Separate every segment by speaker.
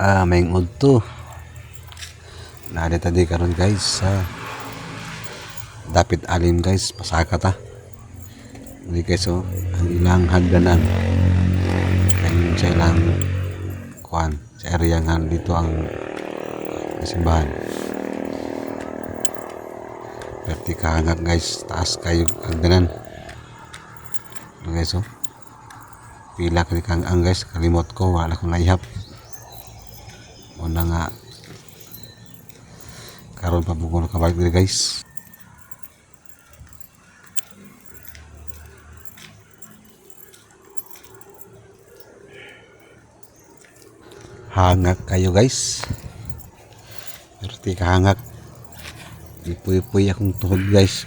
Speaker 1: May udto. Nari tadi karon guys sa dapit alim guys, pasaka ta. Hindi guys ang ilang hagdanan. Kanyang sa ilang kuan, sa area nga dito ang kasimbahan. Perti kahangat guys, taas kayo hagdanan. Guys pila kang ang guys, kalimot ko wala akong naihap. Una nga karon pa buko nakabalik diri guys. Hangak kayo guys. Perti kahangak. Ipuy-puy akong tuhod guys.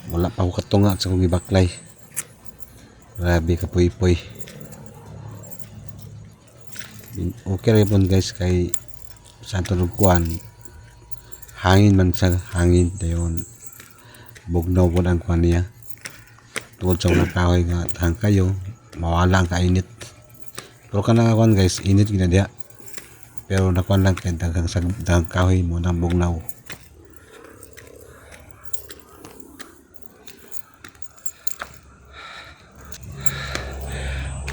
Speaker 1: Wala pa ako katunga sa kong ibaklay. Grabe ka puy-puy. Okay rin po guys kay Santo Lugkuan. Hangin man sa hangin dayon. Bugnaw po ang kuan niya. Tungod sa mga kahoy nga tahang kayo, mawala ang kainit. Pero ka nakakuan guys, init gina diya. Pero nakuan lang kay daghang kahoy mo nang bugnaw.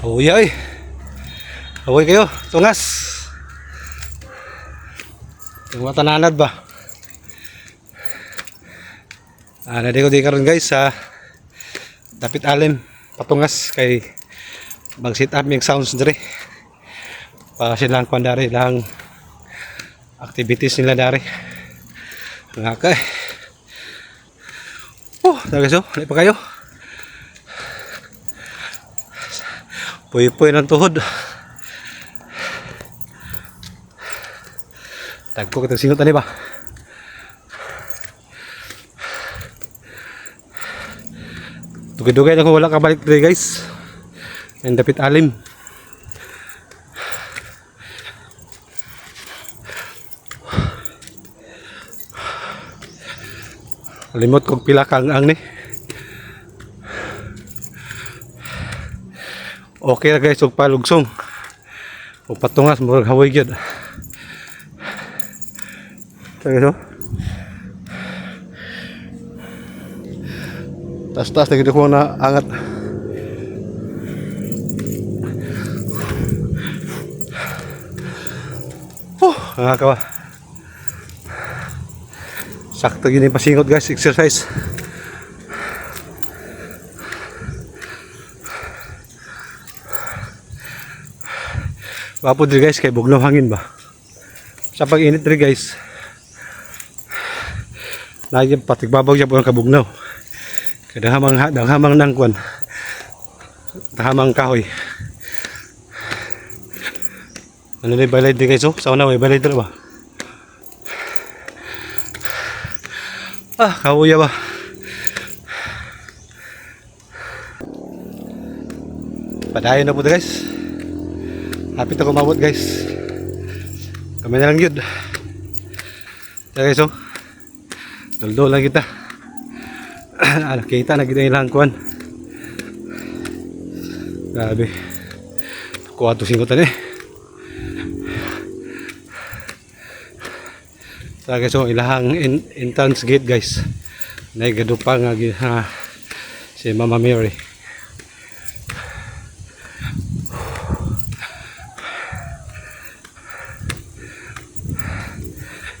Speaker 1: Uy. Awoy kayo, tungas. Yung matananad ba? Nadi ko di karon guys sa dapit alim patungas kay mag sit up yung sounds dire. Pa silang kuan dari lang activities nila dari. Nga kay. Guys, dali pa kayo. Puy-puy ng tuhod. Tagpo kita singot ani ba? Dugay-dugay na kung wala kabalik dito guys. Ang dapit alim. Limot kong pila kang ang ni. Okay na guys, huwag palugsong. Huwag patungas, murag hawoy gyud. Guys, tas-tas na gito ko na angat. Nakakawa. Sakto yun yung pasingot guys, exercise. Wapo diri guys, kay bugnaw hangin ba. Sa pag-init diri guys, nagyan patigbabaw siya po ang kabugnaw. Kada hamang nang kwan, hamang kahoy. Ano na balay diri guys, sa una may balay diri ba. Kahoy ba. Padayon na po diri guys. Hapit ako mabot guys. Kami na lang yun. Kaya guys dol lang kita. Kita na kita ilang kuhan. Grabe. Kuha to singutan Kaya guys ilahang entrance gate guys. Naigadupa nga si Mama Mary.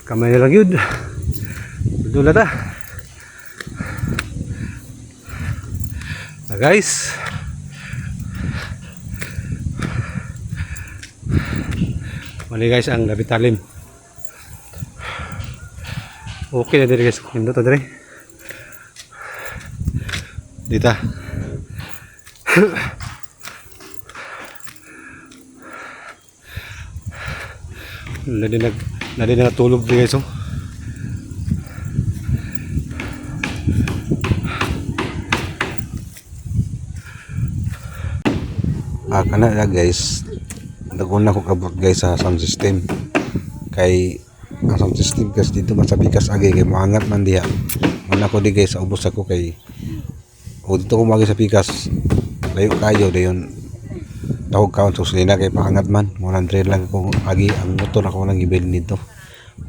Speaker 1: Kamay lang yun. Dula ta. Guys. Mali guys ang dapit alim. Okay na diri guys. Hindi to diri. Dita. Nadi natulog din guys kana na guys, naguna ko kabot guys sa sound system kay ang sound system guys dito masabikas agi kay maangat man diha man ako di guys, ubos ako kay dito ko magi sa pikas layo kayo dayon tawag kaon sa usulina kay paangat man 100 lang po agi ang motor ako lang ibil nito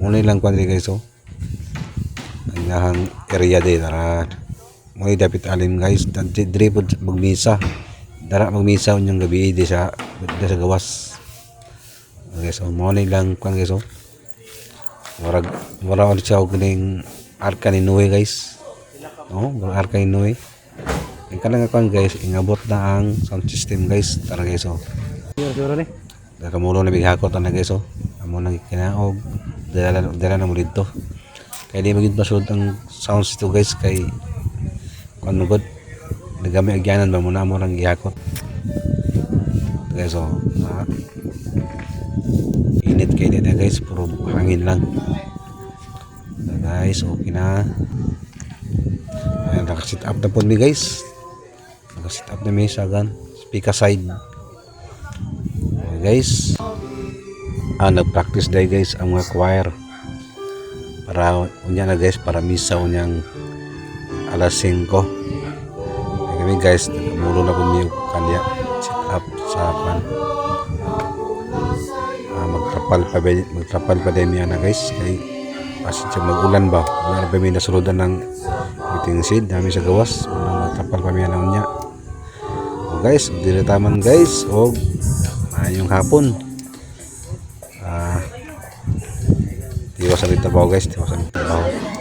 Speaker 1: muna lang kwan guys so ang nahang area di dara mo dapat alim guys dire po magmisa dara magmisa unyang gabi di sa gawas guys so mo lang kwan guys so wala ulit siya og ning arka ni Noe guys no arka ni Noe ang kanang kwan guys ingabot na ang sound system guys tara guys so siguro ni kamulo na bighakot na guys so amo nang kinaog dala na mo dito kaya di magid masud ang sounds to guys kay kung ano god nagamay agyanan ba mo na mo nang gihakot guys so init kay na guys puro hangin lang guys okay na ayan nakasit up na po mi guys nakasit up na mi sa gan speaker side guys nag-practice day guys ang mga choir para unya na guys para misa unyang alas 5 kami guys nagmulo na po mi kanya sit up sa pan magtrapal pa din niya na guys kay pasensya mag-ulan ba wala pa mi nasuludan ng meeting seed namin sa gawas magtrapal pa mi na unya guys dire taman guys og yung hapon tiwas sa trabaho guys tiwas sa trabaho